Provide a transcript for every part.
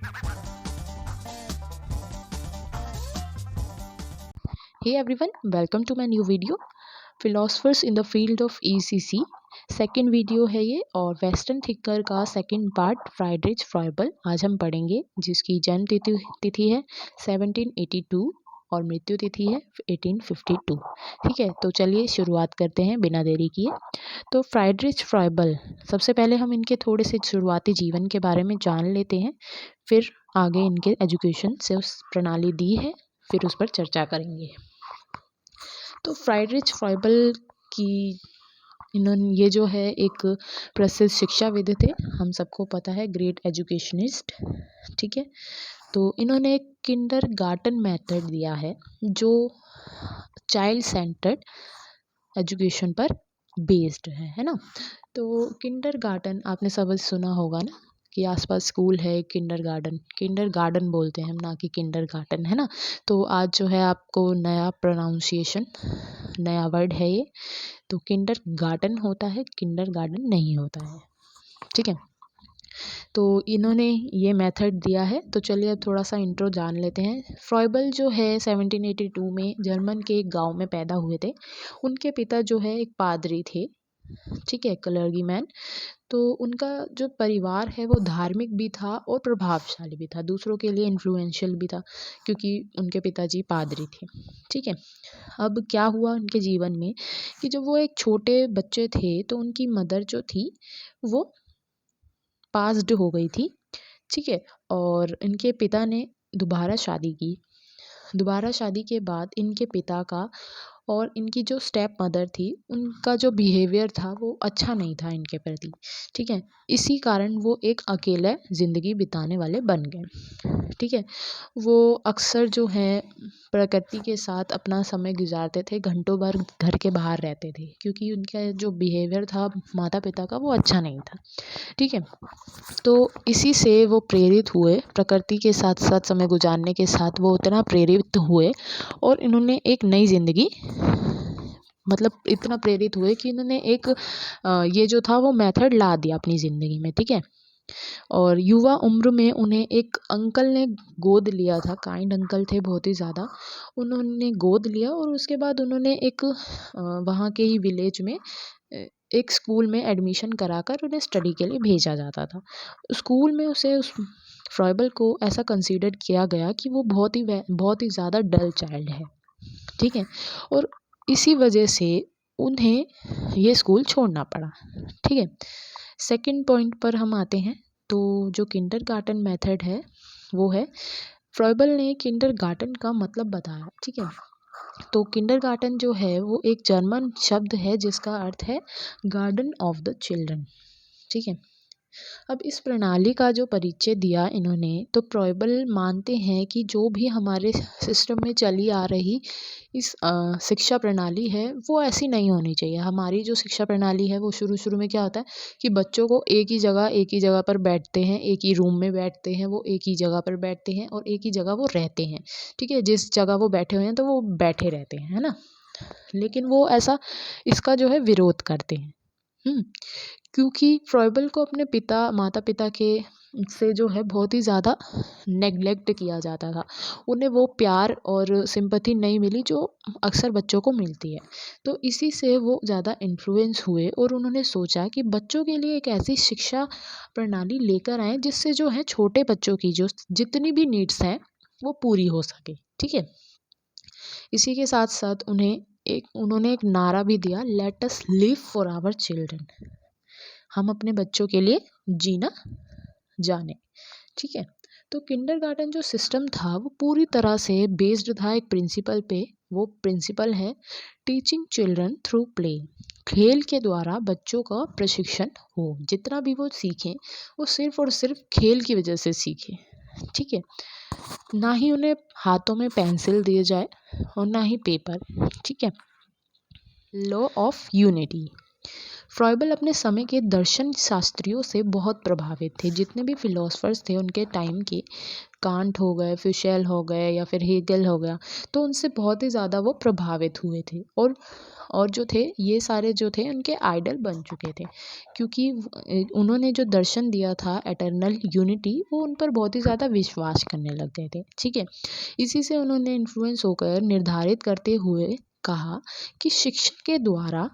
Hey everyone, welcome to my new video Philosophers in the Field of ECC। Second video है ये और western thinker का second part फ्राइडरिच फ्रॉयबल आज हम पढ़ेंगे, जिसकी जन्म तिथि है 1782 और मृत्यु तिथि है 1852। ठीक है, तो चलिए शुरुआत करते हैं बिना देरी किए। तो फ्राइडरिच फ्रॉयबल, सबसे पहले हम इनके थोड़े से शुरुआती जीवन के बारे में जान लेते हैं, फिर आगे इनके एजुकेशन से उस प्रणाली दी है, फिर उस पर चर्चा करेंगे। तो फ्राइडरिच फ्रॉयबल की इन्होंने ये जो है एक प्रसिद्ध शिक्षाविद थे, हम सबको पता है, ग्रेट एजुकेशनिस्ट। ठीक है, तो इन्होंने एक किंडरगार्टन मेथड दिया है जो चाइल्ड सेंटर्ड एजुकेशन पर बेस्ड है ना। तो किंडरगार्टन आपने सब सुना होगा ना कि आसपास स्कूल है, किंडरगार्टन बोलते हैं हम, ना कि किंडरगार्टन, है ना। तो आज जो है आपको नया प्रोनाउंसिएशन, नया वर्ड है ये, तो किंडरगार्टन होता है, किंडरगार्टन नहीं होता है। ठीक है, तो इन्होंने ये मेथड दिया है। तो चलिए अब थोड़ा सा इंट्रो जान लेते हैं। फ्रॉयबल जो है 1782 में जर्मन के एक गांव में पैदा हुए थे। उनके पिता जो है एक पादरी थे, ठीक है, क्लर्गी मैन। तो उनका जो परिवार है वो धार्मिक भी था और प्रभावशाली भी था, दूसरों के लिए इन्फ्लुएंशियल भी था, क्योंकि उनके पिताजी पादरी थे। ठीक है, अब क्या हुआ उनके जीवन में कि जब वो एक छोटे बच्चे थे तो उनकी मदर जो थी वो पास्ड हो गई थी। ठीक है, और इनके पिता ने दोबारा शादी की। दोबारा शादी के बाद इनके पिता का और इनकी जो स्टेप मदर थी उनका जो बिहेवियर था वो अच्छा नहीं था इनके प्रति। ठीक है, इसी कारण वो एक अकेले ज़िंदगी बिताने वाले बन गए। ठीक है, वो अक्सर जो है प्रकृति के साथ अपना समय गुजारते थे, घंटों भर घर के बाहर रहते थे, क्योंकि उनका जो बिहेवियर था माता पिता का वो अच्छा नहीं था। ठीक है, तो इसी से वो प्रेरित हुए, प्रकृति के साथ साथ समय गुजारने के साथ वो उतना प्रेरित हुए और इन्होंने एक नई ज़िंदगी, मतलब इतना प्रेरित हुए कि इन्होंने एक ये जो था वो मेथड ला दिया अपनी ज़िंदगी में। ठीक है, और युवा उम्र में उन्हें एक अंकल ने गोद लिया था, काइंड अंकल थे बहुत ही ज़्यादा। उन्होंने गोद लिया और उसके बाद उन्होंने एक वहाँ के ही विलेज में एक स्कूल में एडमिशन कराकर उन्हें स्टडी के लिए भेजा जाता था। स्कूल में उस फ्रॉयबल को ऐसा कंसीडर किया गया कि वो बहुत ही ज़्यादा डल चाइल्ड है। ठीक है, और इसी वजह से उन्हें ये स्कूल छोड़ना पड़ा। ठीक है, सेकंड पॉइंट पर हम आते हैं। तो जो किंडरगार्टन मेथड है वो है, फ्रॉयबल ने किंडरगार्टन का मतलब बताया। ठीक है, तो किंडरगार्टन जो है वो एक जर्मन शब्द है जिसका अर्थ है गार्डन ऑफ द चिल्ड्रन। ठीक है, अब इस प्रणाली का जो परिचय दिया इन्होंने, तो फ्रॉयबल मानते हैं कि जो भी हमारे सिस्टम में चली आ रही इस शिक्षा प्रणाली है वो ऐसी नहीं होनी चाहिए। हमारी जो शिक्षा प्रणाली है वो शुरू में क्या होता है कि बच्चों को एक ही जगह पर बैठते हैं, एक ही रूम में बैठते हैं, वो एक ही जगह पर बैठते हैं और एक ही जगह वो रहते हैं। ठीक है, जिस जगह वो बैठे हुए हैं तो वो बैठे रहते हैं, है ना। लेकिन वो ऐसा इसका जो है विरोध करते हैं। क्योंकि फ्रॉयबल को अपने माता पिता के से जो है बहुत ही ज़्यादा नेग्लेक्ट किया जाता था। उन्हें वो प्यार और सिंपैथी नहीं मिली जो अक्सर बच्चों को मिलती है। तो इसी से वो ज़्यादा इन्फ्लुएंस हुए और उन्होंने सोचा कि बच्चों के लिए एक ऐसी शिक्षा प्रणाली लेकर आएँ जिससे जो है छोटे बच्चों की जो जितनी भी नीड्स हैं वो पूरी हो सके। ठीक है, इसी के साथ साथ उन्होंने एक नारा भी दिया, let us live for our children. हम अपने बच्चों के लिए जीना जाने। ठीक है, तो किंडरगार्टन जो सिस्टम था वो पूरी तरह से बेस्ड था एक प्रिंसिपल पे। वो प्रिंसिपल है टीचिंग चिल्ड्रन थ्रू प्ले। खेल के द्वारा बच्चों का प्रशिक्षण हो, जितना भी वो सीखें वो सिर्फ और सिर्फ खेल की वजह से सीखें। ठीक है, ना ही उन्हें हाथों में पेंसिल दिए जाए और ना ही पेपर। ठीक है, लॉ ऑफ यूनिटी। फ्रॉइबल अपने समय के दर्शन शास्त्रियों से बहुत प्रभावित थे। जितने भी फिलोसफर्स थे उनके टाइम के, कांट हो गए, फिशेल हो गए या फिर हेगल हो गया, तो उनसे बहुत ही ज़्यादा वो प्रभावित हुए थे। और जो थे ये सारे जो थे उनके आइडल बन चुके थे, क्योंकि उन्होंने जो दर्शन दिया था एटर्नल यूनिटी, वो उन पर बहुत ही ज़्यादा विश्वास करने लग गए थे। ठीक है, इसी से उन्होंने इन्फ्लुएंस होकर निर्धारित करते हुए कहा कि शिक्षा के द्वारा,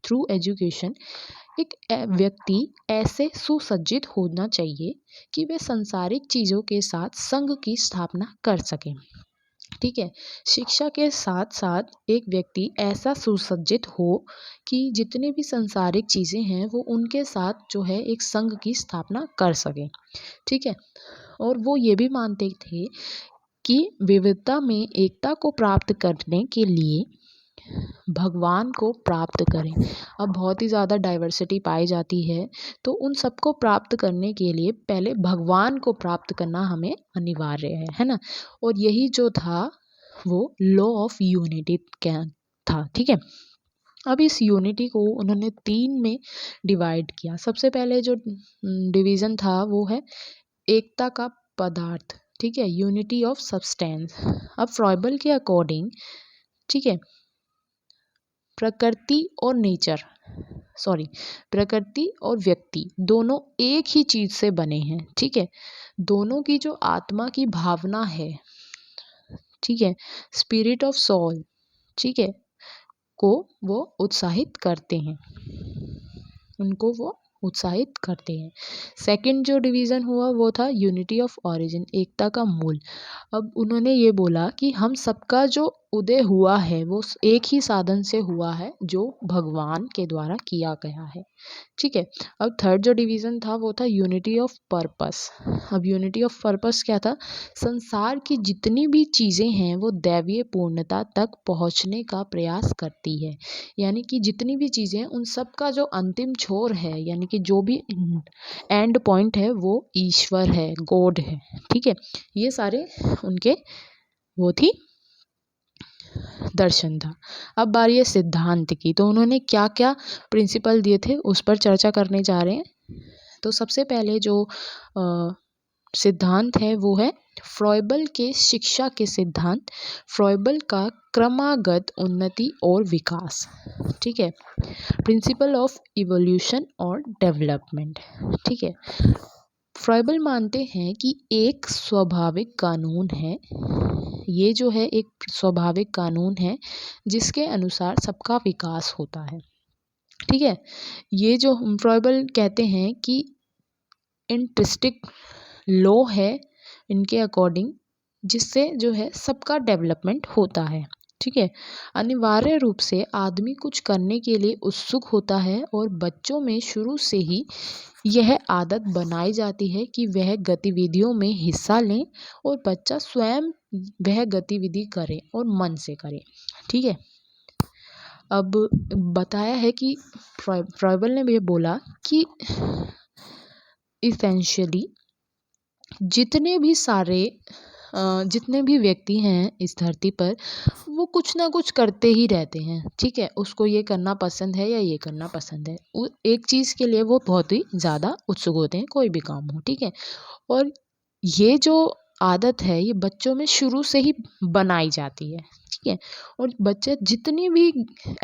थ्रू एजुकेशन, एक व्यक्ति ऐसे सुसज्जित होना चाहिए कि वे सांसारिक चीज़ों के साथ संघ की स्थापना कर सके। ठीक है, शिक्षा के साथ साथ एक व्यक्ति ऐसा सुसज्जित हो कि जितने भी सांसारिक चीज़ें हैं वो उनके साथ जो है एक संघ की स्थापना कर सके। ठीक है, और वो ये भी मानते थे कि विविधता में एकता को प्राप्त करने के लिए भगवान को प्राप्त करें। अब बहुत ही ज़्यादा डाइवर्सिटी पाई जाती है, तो उन सबको प्राप्त करने के लिए पहले भगवान को प्राप्त करना हमें अनिवार्य है ना। और यही जो था वो लॉ ऑफ यूनिटी क्या था। ठीक है, अब इस यूनिटी को उन्होंने 3 में डिवाइड किया। सबसे पहले जो डिवीज़न था वो है एकता का पदार्थ। ठीक है, यूनिटी ऑफ सब्सटेंस। अब फ्रॉइबल के अकॉर्डिंग, ठीक है, प्रकृति और नेचर, सॉरी, प्रकृति और व्यक्ति दोनों एक ही चीज से बने हैं। ठीक है, दोनों की जो आत्मा की भावना है, ठीक है, स्पिरिट ऑफ सोल, ठीक है, को वो उत्साहित करते हैं, उनको वो उत्साहित करते हैं। सेकंड जो डिवीज़न हुआ वो था यूनिटी ऑफ ओरिजिन, एकता का मूल। अब उन्होंने ये बोला कि हम सबका जो उदय हुआ है वो एक ही साधन से हुआ है, जो भगवान के द्वारा किया गया है। ठीक है, अब थर्ड जो डिवीज़न था वो था यूनिटी ऑफ पर्पस। अब यूनिटी ऑफ पर्पस क्या था? संसार की जितनी भी चीज़ें हैं वो दैवीय पूर्णता तक पहुंचने का प्रयास करती है। यानी कि जितनी भी चीज़ें हैं उन सब का जो अंतिम छोर है, यानी कि जो भी एंड पॉइंट है वो ईश्वर है, गॉड है। ठीक है, ये सारे उनके वो थी दर्शन था। अब बारी है सिद्धांत की, तो उन्होंने क्या क्या प्रिंसिपल दिए थे उस पर चर्चा करने जा रहे हैं। तो सबसे पहले जो सिद्धांत है वो है फ्रॉइबल के शिक्षा के सिद्धांत, फ्रॉइबल का क्रमागत उन्नति और विकास। ठीक है, प्रिंसिपल ऑफ इवोल्यूशन और डेवलपमेंट। ठीक है, फ्रॉइबल मानते हैं कि एक स्वाभाविक कानून है, ये जो है एक स्वाभाविक कानून है जिसके अनुसार सबका विकास होता है। ठीक है, ये जो फ्रॉइबल कहते हैं कि इंट्रिस्टिक लॉ है इनके अकॉर्डिंग, जिससे जो है सबका डेवलपमेंट होता है। ठीक है, अनिवार्य रूप से आदमी कुछ करने के लिए उत्सुक होता है और बच्चों में शुरू से ही यह आदत बनाई जाती है कि वह गतिविधियों में हिस्सा लें और बच्चा स्वयं वह गतिविधि करे और मन से करे। ठीक है, अब बताया है कि फ्रॉइबल ने ये बोला कि इसेंशियली जितने भी व्यक्ति हैं इस धरती पर, वो कुछ ना कुछ करते ही रहते हैं। ठीक है, उसको ये करना पसंद है या ये करना पसंद है, एक चीज़ के लिए वो बहुत ही ज़्यादा उत्सुक होते हैं, कोई भी काम हो। ठीक है, और ये जो आदत है ये बच्चों में शुरू से ही बनाई जाती है। ठीक है, और बच्चा जितनी भी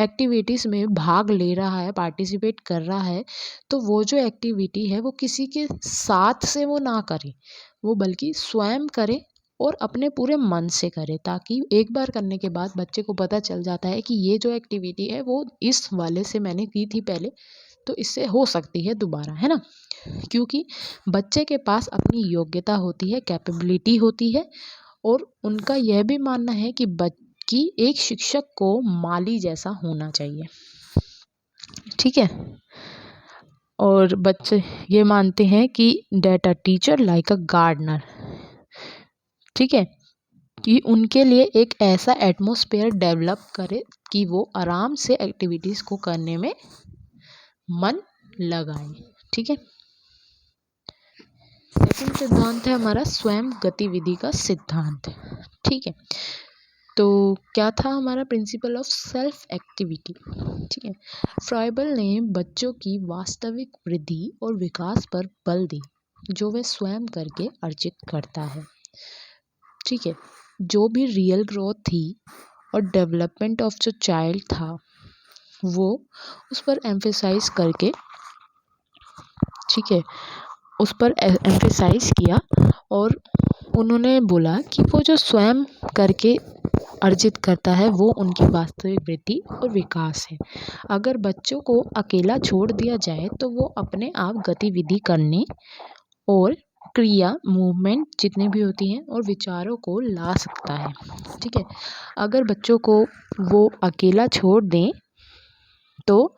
एक्टिविटीज़ में भाग ले रहा है, पार्टिसिपेट कर रहा है, तो वो जो एक्टिविटी है वो किसी के साथ से वो ना करे, वो बल्कि स्वयं करे और अपने पूरे मन से करे, ताकि एक बार करने के बाद बच्चे को पता चल जाता है कि ये जो एक्टिविटी है वो इस वाले से मैंने की थी पहले, तो इससे हो सकती है दोबारा, है ना। क्योंकि बच्चे के पास अपनी योग्यता होती है, कैपेबिलिटी होती है, और उनका यह भी मानना है कि एक शिक्षक को माली जैसा होना चाहिए। ठीक है, और बच्चे ये मानते हैं कि that a teacher like a gardener. ठीक है, कि उनके लिए एक ऐसा एटमॉस्फेयर डेवलप करे कि वो आराम से एक्टिविटीज़ को करने में मन लगाएं। ठीक है, सेकंड सिद्धांत है हमारा स्वयं गतिविधि का सिद्धांत। ठीक है, तो क्या था हमारा प्रिंसिपल ऑफ सेल्फ एक्टिविटी। ठीक है, फ्रॉइबल ने बच्चों की वास्तविक वृद्धि और विकास पर बल दिया जो वे स्वयं करके अर्जित करता है। ठीक है, जो भी रियल ग्रोथ थी और डेवलपमेंट ऑफ जो चाइल्ड था वो उस पर एम्फेसाइज करके, ठीक है, उस पर एम्फेसाइज किया और उन्होंने बोला कि वो जो स्वयं करके अर्जित करता है वो उनकी वास्तविक वृद्धि और विकास है। अगर बच्चों को अकेला छोड़ दिया जाए तो वो अपने आप गतिविधि करने और क्रिया मूवमेंट जितने भी होती हैं और विचारों को ला सकता है। ठीक है, अगर बच्चों को वो अकेला छोड़ दें तो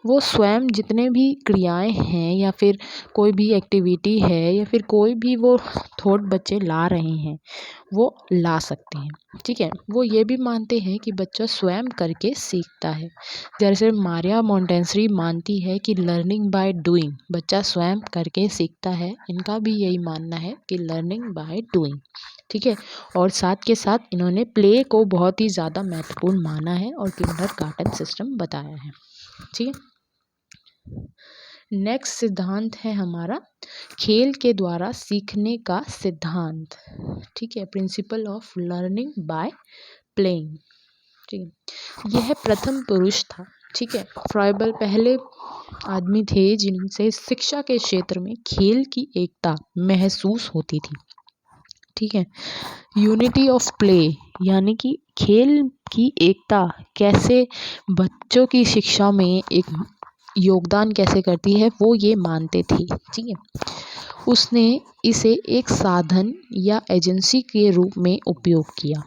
वो स्वयं जितने भी क्रियाएं हैं या फिर कोई भी एक्टिविटी है या फिर कोई भी वो थॉट बच्चे ला रहे हैं वो ला सकते हैं। ठीक है, वो ये भी मानते हैं कि बच्चा स्वयं करके सीखता है। जैसे मारिया मोंटेसरी मानती है कि लर्निंग बाय डूइंग, बच्चा स्वयं करके सीखता है। इनका भी यही मानना है कि लर्निंग बाय डूइंग। ठीक है, और साथ के साथ इन्होंने प्ले को बहुत ही ज़्यादा महत्वपूर्ण माना है और किंडरगार्टन सिस्टम बताया है। ठीक है, नेक्स्ट सिद्धांत है हमारा खेल के द्वारा सीखने का सिद्धांत। ठीक है, principle of learning by playing. ठीक है, यह प्रथम पुरुष था। ठीक है, फ्रॉइबल पहले आदमी थे जिनसे शिक्षा के क्षेत्र में खेल की एकता महसूस होती थी। ठीक है, यूनिटी ऑफ प्ले यानी कि खेल की एकता कैसे बच्चों की शिक्षा में एक योगदान कैसे करती है वो ये मानते थे। ठीक है, उसने इसे एक साधन या एजेंसी के रूप में उपयोग किया।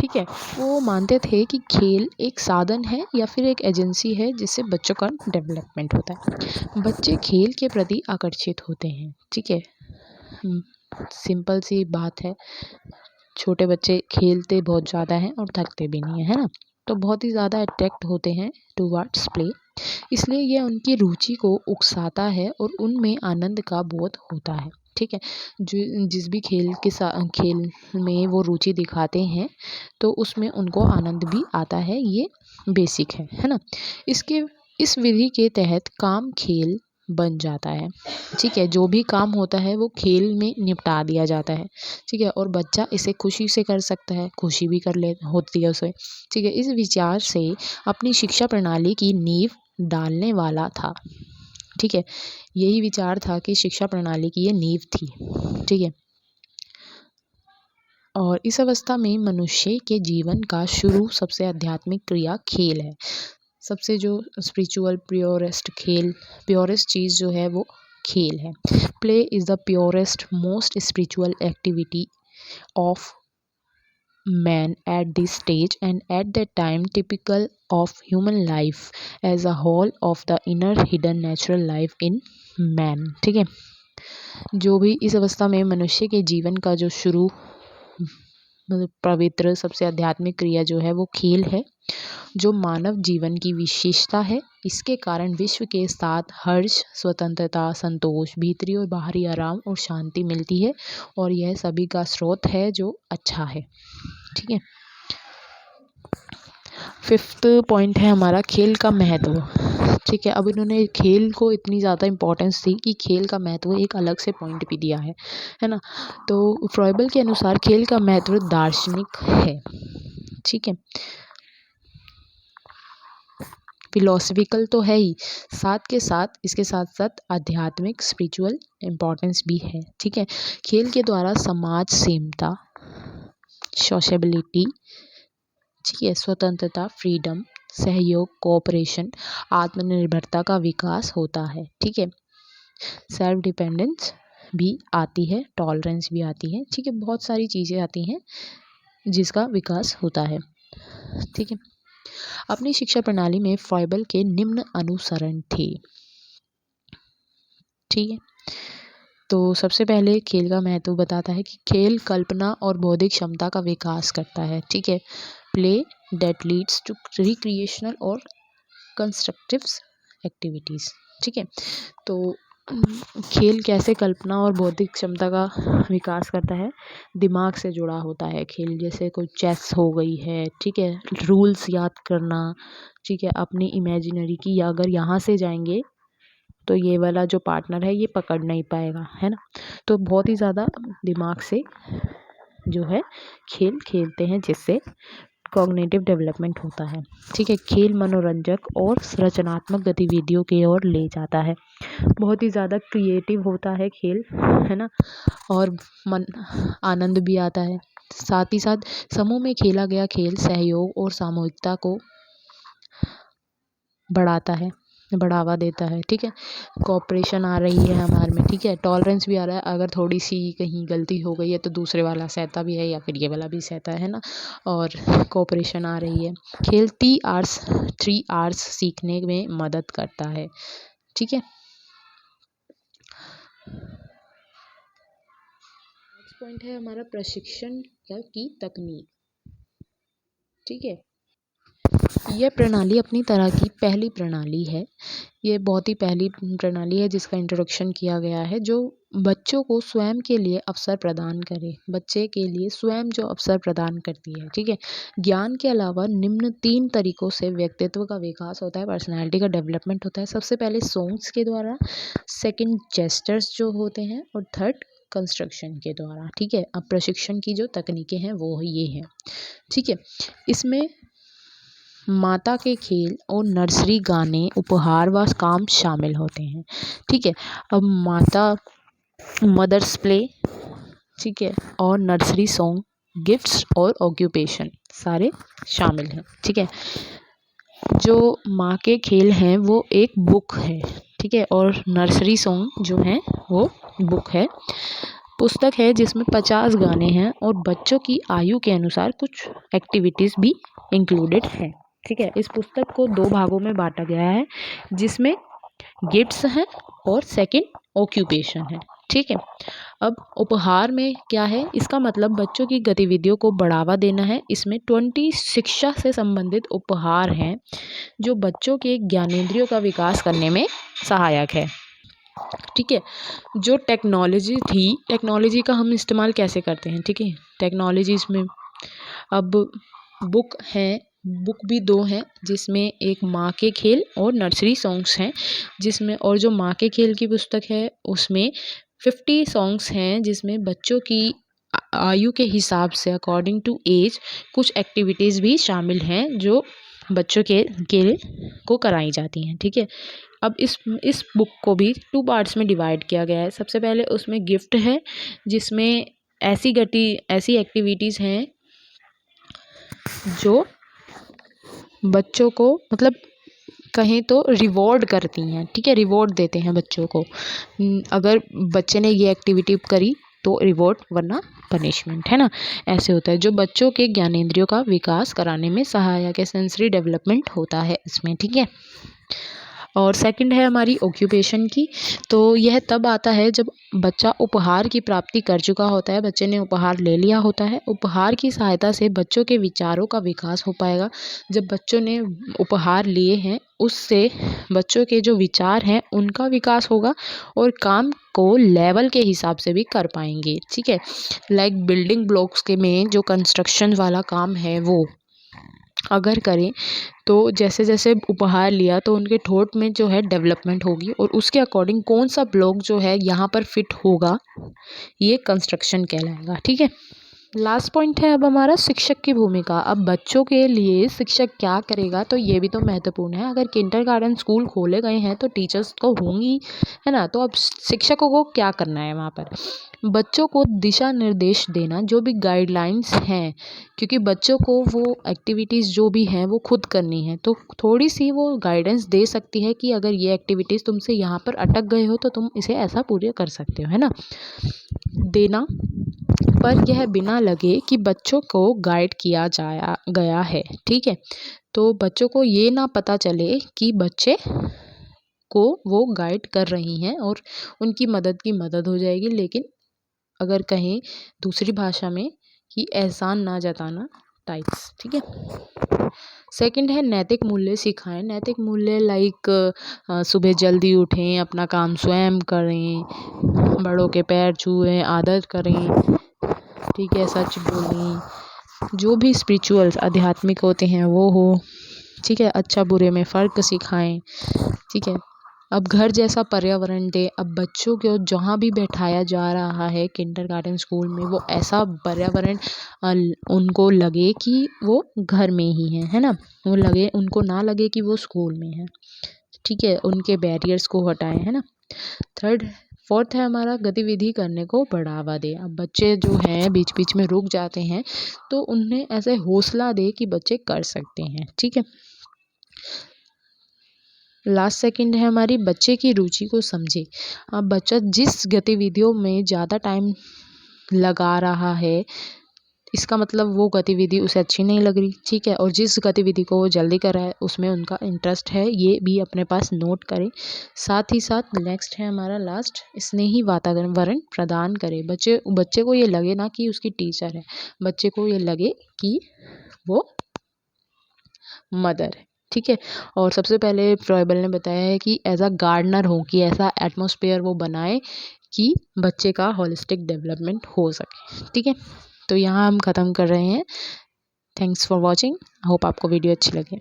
ठीक है, वो मानते थे कि खेल एक साधन है या फिर एक एजेंसी है जिससे बच्चों का डेवलपमेंट होता है। बच्चे खेल के प्रति आकर्षित होते हैं। ठीक है, सिंपल सी बात है, छोटे बच्चे खेलते बहुत ज़्यादा हैं और थकते भी नहीं है ना, तो बहुत ही ज़्यादा अट्रैक्ट होते हैं टूवर्ड्स प्ले, इसलिए यह उनकी रुचि को उकसाता है और उनमें आनंद का बोध होता है। ठीक है, जो जिस भी खेल के खेल में वो रुचि दिखाते हैं तो उसमें उनको आनंद भी आता है, ये बेसिक है ना। इस विधि के तहत काम खेल बन जाता है। ठीक है, जो भी काम होता है वो खेल में निपटा दिया जाता है। ठीक है, और बच्चा इसे खुशी से कर सकता है, खुशी भी कर ले होती है उसे। ठीक है, इस विचार से अपनी शिक्षा प्रणाली की नींव डालने वाला था। ठीक है, यही विचार था कि शिक्षा प्रणाली की ये नींव थी। ठीक है, और इस अवस्था में मनुष्य के जीवन का शुरू सबसे आध्यात्मिक क्रिया खेल है। सबसे जो स्पिरिचुअल प्योरेस्ट चीज़ जो है वो खेल है। Play is the purest most spiritual activity of man at this stage and at that time typical of human life as a whole of the inner hidden natural life in man। ठीक है, जो भी इस अवस्था में मनुष्य के जीवन का जो शुरू मतलब पवित्र सबसे आध्यात्मिक क्रिया जो है वो खेल है, जो मानव जीवन की विशेषता है। इसके कारण विश्व के साथ हर्ष, स्वतंत्रता, संतोष, भीतरी और बाहरी आराम और शांति मिलती है और यह सभी का स्रोत है जो अच्छा है। ठीक है, 5th पॉइंट है हमारा खेल का महत्व। ठीक है, अब इन्होंने खेल को इतनी ज़्यादा इम्पोर्टेंस दी कि खेल का महत्व एक अलग से पॉइंट भी दिया है ना। तो फ्रॉइबल के अनुसार खेल का महत्व दार्शनिक है। ठीक है, फिलोसफिकल तो है ही, साथ के साथ इसके साथ साथ आध्यात्मिक स्पिरिचुअल इम्पोर्टेंस भी है। ठीक है, खेल के द्वारा समाज सेमता, सोशेबिलिटी, ठीक है, स्वतंत्रता, फ्रीडम, सहयोग, कोऑपरेशन, आत्मनिर्भरता का विकास होता है। ठीक है, सेल्फ डिपेंडेंस भी आती है, टॉलरेंस भी आती है। ठीक है, बहुत सारी चीज़ें आती हैं जिसका विकास होता है। ठीक है, अपनी शिक्षा प्रणाली में फ्रॉइबल के निम्न अनुसरण थे। ठीक है, तो सबसे पहले खेल का महत्व बताता है कि खेल कल्पना और बौद्धिक क्षमता का विकास करता है। ठीक है, play that leads to recreational और कंस्ट्रक्टिव एक्टिविटीज़। ठीक है, तो खेल कैसे कल्पना और बौद्धिक क्षमता का विकास करता है, दिमाग से जुड़ा होता है खेल। जैसे कोई चेस हो गई है, ठीक है, रूल्स याद करना, ठीक है, अपनी इमेजिनरी की अगर यहाँ से जाएंगे तो ये वाला जो पार्टनर है ये पकड़ नहीं पाएगा, है ना। तो बहुत ही ज़्यादा दिमाग से जो है खेल खेलते हैं, जिससे कॉग्निटिव डेवलपमेंट होता है, ठीक है। खेल मनोरंजक और रचनात्मक गतिविधियों की ओर ले जाता है, बहुत ही ज़्यादा क्रिएटिव होता है खेल, है ना, और मन आनंद भी आता है। साथ ही साथ समूह में खेला गया खेल सहयोग और सामूहिकता को बढ़ावा देता है, ठीक है। कोऑपरेशन आ रही है हमारे में, ठीक है, टॉलरेंस भी आ रहा है। अगर थोड़ी सी कहीं गलती हो गई है तो दूसरे वाला सहता भी है या फिर ये वाला भी सहता है ना, और कोऑपरेशन आ रही है। खेल 3 आवर्स सीखने में मदद करता है, ठीक है। नेक्स्ट पॉइंट है हमारा प्रशिक्षण की तकनीक, ठीक है। यह प्रणाली अपनी तरह की पहली प्रणाली है, ये बहुत ही पहली प्रणाली है जिसका इंट्रोडक्शन किया गया है, जो बच्चों को स्वयं के लिए अवसर प्रदान करे, बच्चे के लिए स्वयं जो अवसर प्रदान करती है, ठीक है। ज्ञान के अलावा निम्न 3 तरीकों से व्यक्तित्व का विकास होता है, पर्सनैलिटी का डेवलपमेंट होता है। सबसे पहले सॉन्ग्स के द्वारा, सेकंड जेस्चर्स जो होते हैं, और थर्ड कंस्ट्रक्शन के द्वारा, ठीक है। अब प्रशिक्षण की जो तकनीकें हैं वो ये हैं, ठीक है। इसमें माता के खेल और नर्सरी गाने, उपहार व काम शामिल होते हैं, ठीक है। अब मदर्स प्ले, ठीक है, और नर्सरी सॉन्ग, गिफ्ट्स और ऑक्यूपेशन सारे शामिल हैं, ठीक है। जो माँ के खेल हैं वो एक बुक है, ठीक है, और नर्सरी सॉन्ग जो हैं वो बुक है, पुस्तक है जिसमें 50 गाने हैं और बच्चों की आयु के अनुसार कुछ एक्टिविटीज़ भी इंक्लूडेड हैं, ठीक है। इस पुस्तक को 2 भागों में बांटा गया है, जिसमें गिफ्ट्स हैं और सेकंड ऑक्यूपेशन है, ठीक है। अब उपहार में क्या है, इसका मतलब बच्चों की गतिविधियों को बढ़ावा देना है। इसमें 20 शिक्षा से संबंधित उपहार हैं जो बच्चों के ज्ञानेंद्रियों का विकास करने में सहायक है, ठीक है। जो टेक्नोलॉजी का हम इस्तेमाल कैसे करते हैं, ठीक है, टेक्नोलॉजीज में अब बुक भी 2 हैं, जिसमें एक माँ के खेल और नर्सरी सॉन्ग्स हैं, जिसमें, और जो माँ के खेल की पुस्तक है उसमें 50 सॉन्ग्स हैं, जिसमें बच्चों की आयु के हिसाब से अकॉर्डिंग टू एज कुछ एक्टिविटीज़ भी शामिल हैं जो बच्चों के को कराई जाती हैं, ठीक है। अब इस बुक को भी 2 पार्ट्स में डिवाइड किया गया है। सबसे पहले उसमें गिफ्ट है, जिसमें ऐसी एक्टिविटीज़ हैं जो बच्चों को मतलब कहें तो रिवॉर्ड करती हैं, ठीक है, रिवॉर्ड देते हैं बच्चों को। अगर बच्चे ने ये एक्टिविटी करी तो रिवॉर्ड, वरना पनिशमेंट, है ना, ऐसे होता है, जो बच्चों के ज्ञानेंद्रियों का विकास कराने में सहायक है, सेंसरी डेवलपमेंट होता है इसमें, ठीक है। और सेकंड है हमारी ऑक्यूपेशन की, तो यह तब आता है जब बच्चा उपहार की प्राप्ति कर चुका होता है, बच्चे ने उपहार ले लिया होता है। उपहार की सहायता से बच्चों के विचारों का विकास हो पाएगा। जब बच्चों ने उपहार लिए हैं उससे बच्चों के जो विचार हैं उनका विकास होगा और काम को लेवल के हिसाब से भी कर पाएंगे, ठीक है। लाइक बिल्डिंग ब्लॉक्स के में जो कंस्ट्रक्शन वाला काम है वो अगर करें तो जैसे जैसे उपहार लिया तो उनके थॉट में जो है डेवलपमेंट होगी और उसके अकॉर्डिंग कौन सा ब्लॉक जो है यहाँ पर फिट होगा, ये कंस्ट्रक्शन कहलाएगा, ठीक है। लास्ट पॉइंट है अब हमारा शिक्षक की भूमिका। अब बच्चों के लिए शिक्षक क्या करेगा, तो ये भी तो महत्वपूर्ण है। अगर किंडरगार्टन स्कूल खोले गए हैं तो टीचर्स तो होंगी, है ना, तो अब शिक्षकों को क्या करना है वहाँ पर, बच्चों को दिशा निर्देश देना, जो भी गाइडलाइंस हैं, क्योंकि बच्चों को वो एक्टिविटीज़ जो भी हैं वो खुद करनी है, तो थोड़ी सी वो गाइडेंस दे सकती है कि अगर ये एक्टिविटीज़ तुमसे यहाँ पर अटक गए हो तो तुम इसे ऐसा पूरे कर सकते हो, है ना, देना, पर यह बिना लगे कि बच्चों को गाइड किया गया है, ठीक है। तो बच्चों को ये ना पता चले कि बच्चे को वो गाइड कर रही हैं और उनकी मदद हो जाएगी, लेकिन अगर कहें दूसरी भाषा में कि एहसान ना जताना टाइप्स, ठीक है। सेकंड है नैतिक मूल्य सिखाएं। नैतिक मूल्य लाइक सुबह जल्दी उठें, अपना काम स्वयं करें, बड़ों के पैर छुएं, आदर करें, ठीक है, सच बोलें, जो भी स्पिरिचुअल्स आध्यात्मिक होते हैं वो हो, ठीक है, अच्छा बुरे में फ़र्क सिखाएं, ठीक है। अब घर जैसा पर्यावरण दे। अब बच्चों को जहाँ भी बैठाया जा रहा है किंडरगार्टन स्कूल में, वो ऐसा पर्यावरण उनको लगे कि वो घर में ही है ना, वो लगे, उनको ना लगे कि वो स्कूल में है, ठीक है। उनके बैरियर्स को हटाएं, है ना। फोर्थ है हमारा गतिविधि करने को बढ़ावा दे। अब बच्चे जो हैं बीच बीच में रुक जाते हैं तो उन्हें ऐसे हौसला दे कि बच्चे कर सकते हैं, ठीक है। लास्ट सेकंड है हमारी बच्चे की रुचि को समझे। अब बच्चा जिस गतिविधियों में ज़्यादा टाइम लगा रहा है, इसका मतलब वो गतिविधि उसे अच्छी नहीं लग रही, ठीक है। और जिस गतिविधि को वो जल्दी कर रहा है उसमें उनका इंटरेस्ट है, ये भी अपने पास नोट करें। साथ ही साथ नेक्स्ट है हमारा लास्ट, स्नेही वातावरण प्रदान करें। बच्चे को ये लगे ना कि उसकी टीचर है, बच्चे को ये लगे कि वो मदर है, ठीक है। और सबसे पहले फ्रॉयबल ने बताया है कि एज अ गार्डनर हो, कि ऐसा एटमॉस्फेयर वो बनाए कि बच्चे का होलिस्टिक डेवलपमेंट हो सके, ठीक है। तो यहाँ हम ख़त्म कर रहे हैं। Thanks for watching. होप आपको वीडियो अच्छी लगे।